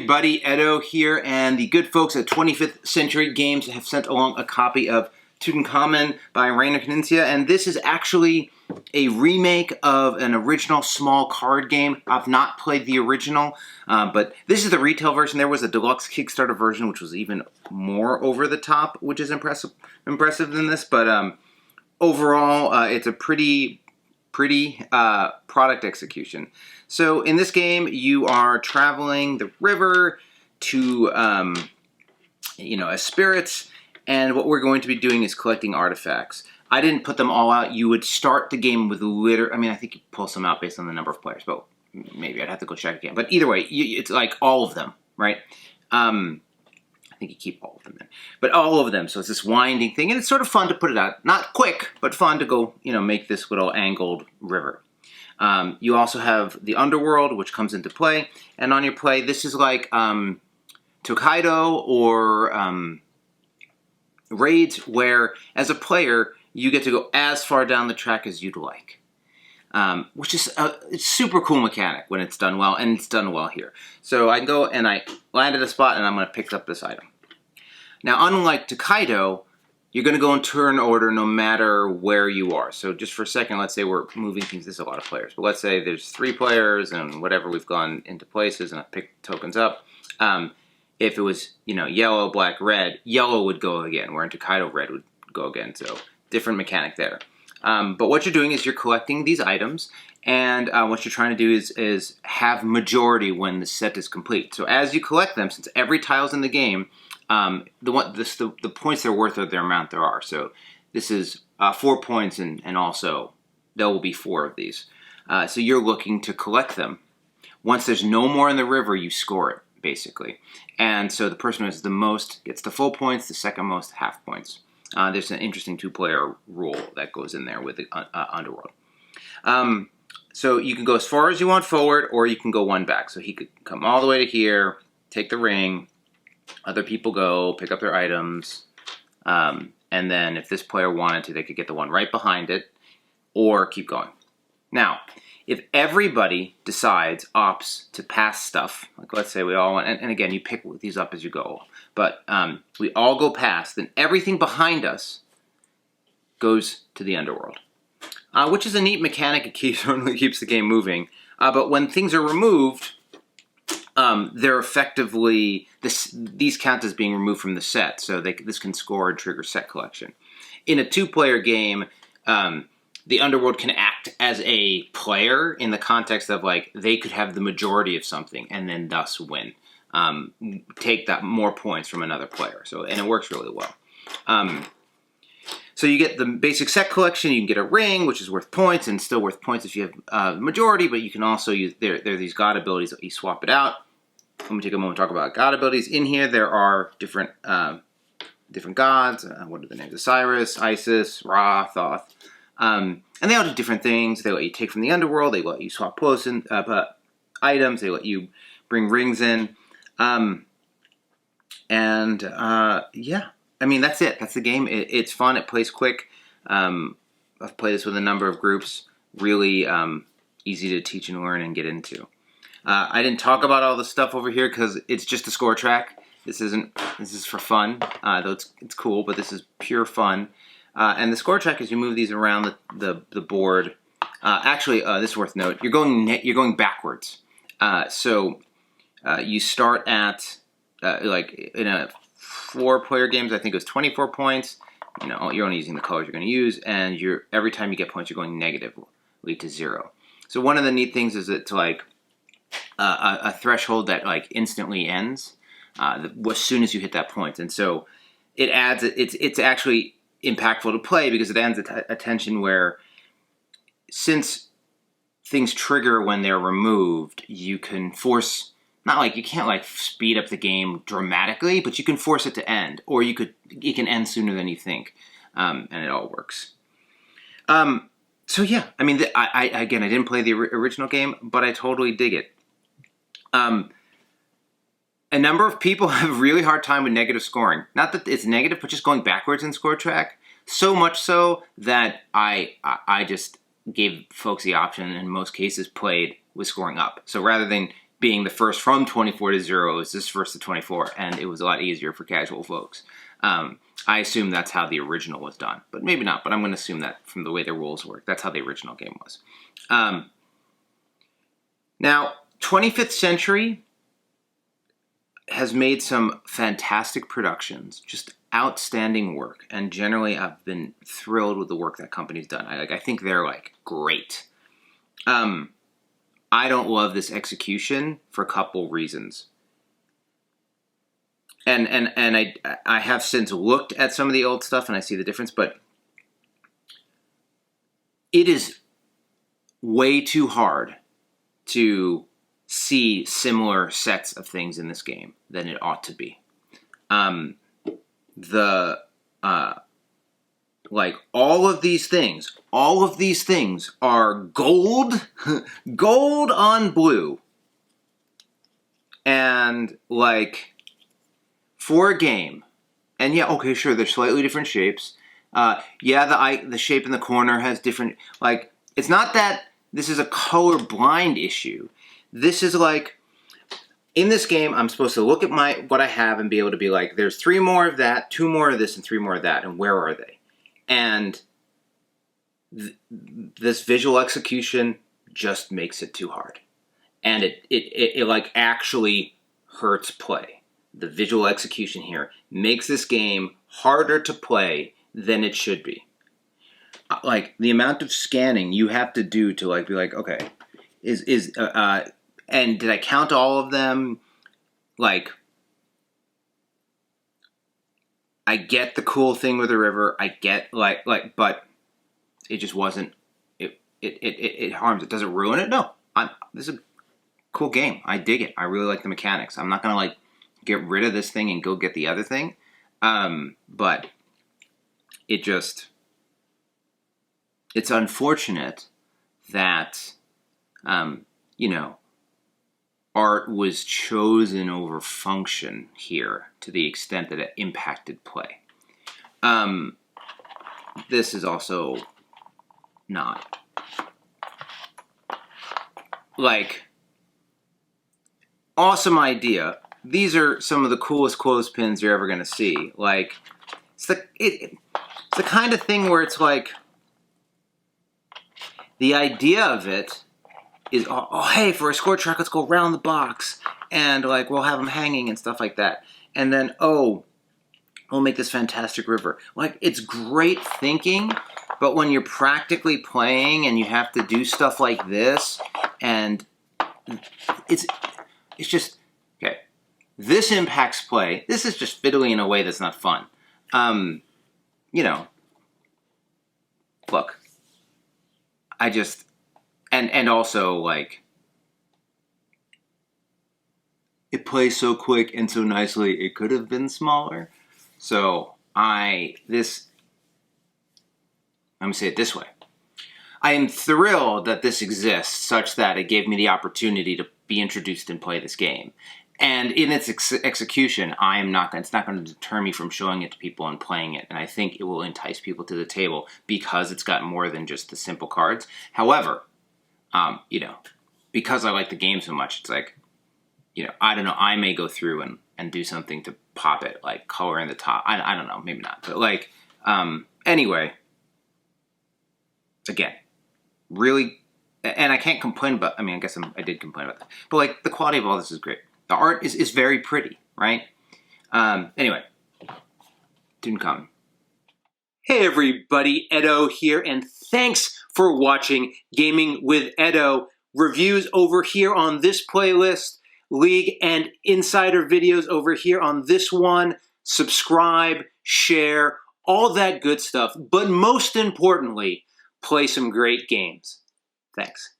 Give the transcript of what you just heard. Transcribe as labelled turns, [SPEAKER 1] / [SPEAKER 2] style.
[SPEAKER 1] everybody, Edo here, and the good folks at 25th Century Games have sent along a copy of Tutankhamun by Rainer Knizia, and this is actually a remake of an original small card game. I've not played the original, but this is the retail version. There was a deluxe Kickstarter version, which was even more over the top, which is impressive than this, but overall, it's a pretty product execution. So in this game, you are traveling the river to, as spirits, and what we're going to be doing is collecting artifacts. I didn't put them all out. You would start the game with I think you pull some out based on the number of players, but maybe I'd have to go check again. But either way, it's like all of them, right? I think you keep all of them in. But all of them, so it's this winding thing, and it's sort of fun to put it out. Not quick, but fun to go, make this little angled river. You also have the Underworld, which comes into play, and on your play, this is like Tokaido or raids, where as a player, you get to go as far down the track as you'd like. Which is a super cool mechanic when it's done well, and it's done well here. So I can go and I land at a spot, and I'm going to pick up this item. Now, unlike Tokaido, you're going to go in turn order no matter where you are. So just for a second, let's say we're moving things. This is a lot of players, but let's say there's 3 players and whatever, we've gone into places and I've picked tokens up. If it was, yellow, black, red, yellow would go again, where in Tokaido, red would go again. So different mechanic there. But what you're doing is you're collecting these items, and what you're trying to do is have majority when the set is complete. So as you collect them, since every tile's in the game, the points they're worth are their amount there are. So this is 4 points, and also there will be 4 of these. So you're looking to collect them. Once there's no more in the river, you score it, basically. And so the person who has the most gets the full points, the second most half points. There's an interesting 2-player rule that goes in there with the Underworld. So you can go as far as you want forward, or you can go 1 back. So he could come all the way to here, take the ring, other people go, pick up their items, and then if this player wanted to, they could get the one right behind it, or keep going. Now, if everybody opts to pass stuff, like let's say we all want, and again, you pick these up as you go, but we all go past, then everything behind us goes to the Underworld, which is a neat mechanic. It certainly keeps the game moving. But when things are removed, they're effectively, these count as being removed from the set, so this can score and trigger set collection. In a 2-player game, the Underworld can act as a player in the context of, like, they could have the majority of something and then thus win. Take that more points from another player. And it works really well. So you get the basic set collection. You can get a ring, which is worth points, and still worth points if you have the majority, but you can also use, there are these god abilities that you swap it out. Let me take a moment to talk about god abilities. In here, there are different gods. What are the names? Osiris, Isis, Ra, Thoth. And they all do different things. They let you take from the Underworld. They let you swap items. They let you bring rings in. Yeah. I mean, that's it. That's the game. It's fun. It plays quick. I've played this with a number of groups. Really easy to teach and learn and get into. I didn't talk about all the stuff over here because it's just a score track. This is for fun. Though it's cool, but this is pure fun. And the score track is you move these around the board. This is worth note. You're going backwards. So you start at like in a 4-player games, I think it was 24 points. You're only using the colors you're going to use, and every time you get points, you're going negatively to 0. So one of the neat things is it's like a threshold that like instantly ends as soon as you hit that point, and so it adds. It's actually impactful to play because it adds a tension where, since things trigger when they're removed, you can force. Not like you can't like speed up the game dramatically, but you can force it to end, or it can end sooner than you think, and it all works. So yeah, I mean, I didn't play the original game, but I totally dig it. A number of people have a really hard time with negative scoring. Not that it's negative, but just going backwards in score track. So much so that I just gave folks the option, and in most cases played with scoring up. So rather than being the first from 24 to 0, it was this first to 24, and it was a lot easier for casual folks. I assume that's how the original was done, but maybe not. But I'm going to assume that from the way the rules work, that's how the original game was. Now, 25th Century has made some fantastic productions, just outstanding work, and generally I've been thrilled with the work that company's done. I think they're like great. I don't love this execution for a couple reasons. And I have since looked at some of the old stuff and I see the difference, but it is way too hard to see similar sets of things in this game than it ought to be. Like all of these things are gold, gold on blue. And like for a game, and yeah, okay, sure, they're slightly different shapes. Yeah, the shape in the corner has different, like, it's not that this is a color blind issue. This is like, in this game, I'm supposed to look at what I have and be able to be like, there's 3 more of that, 2 more of this, and 3 more of that, and where are they? And this visual execution just makes it too hard. And it like actually hurts play. The visual execution here makes this game harder to play than it should be. Like the amount of scanning you have to do to like be like, okay, and did I count all of them? Like, I get the cool thing with the river. I get but it just wasn't. It harms it. Does it ruin it? No. This is a cool game. I dig it. I really like the mechanics. I'm not gonna like get rid of this thing and go get the other thing. But it just, it's unfortunate that, you know, art was chosen over function here to the extent that it impacted play. This is also not. Like, awesome idea. These are some of the coolest clothespins you're ever going to see. Like, it's the kind of thing where it's like, the idea of it is, oh, hey, for a score track, let's go around the box, and like we'll have them hanging and stuff like that. And then, oh, we'll make this fantastic river. Like, it's great thinking, but when you're practically playing and you have to do stuff like this, and it's just, okay, this impacts play. This is just fiddly in a way that's not fun. You know, look, I just, and also, like, it plays so quick and so nicely, it could have been smaller. So, I'm gonna say it this way. I am thrilled that this exists such that it gave me the opportunity to be introduced and play this game. And in its execution, it's not going to deter me from showing it to people and playing it. And I think it will entice people to the table because it's got more than just the simple cards. However, you know, because I like the game so much, it's like, you know, I don't know, I may go through and do something to pop it, like color in the top. I don't know, maybe not. But like, anyway, again, really, and I can't complain about, I mean, I guess I did complain about that. But like, the quality of all this is great. The art is very pretty, right? Anyway, Tutankhamun. Hey everybody, Edo here, and thanks for watching Gaming with Edo. Reviews over here on this playlist, League and Insider videos over here on this one. Subscribe, share, all that good stuff. But most importantly, play some great games. Thanks.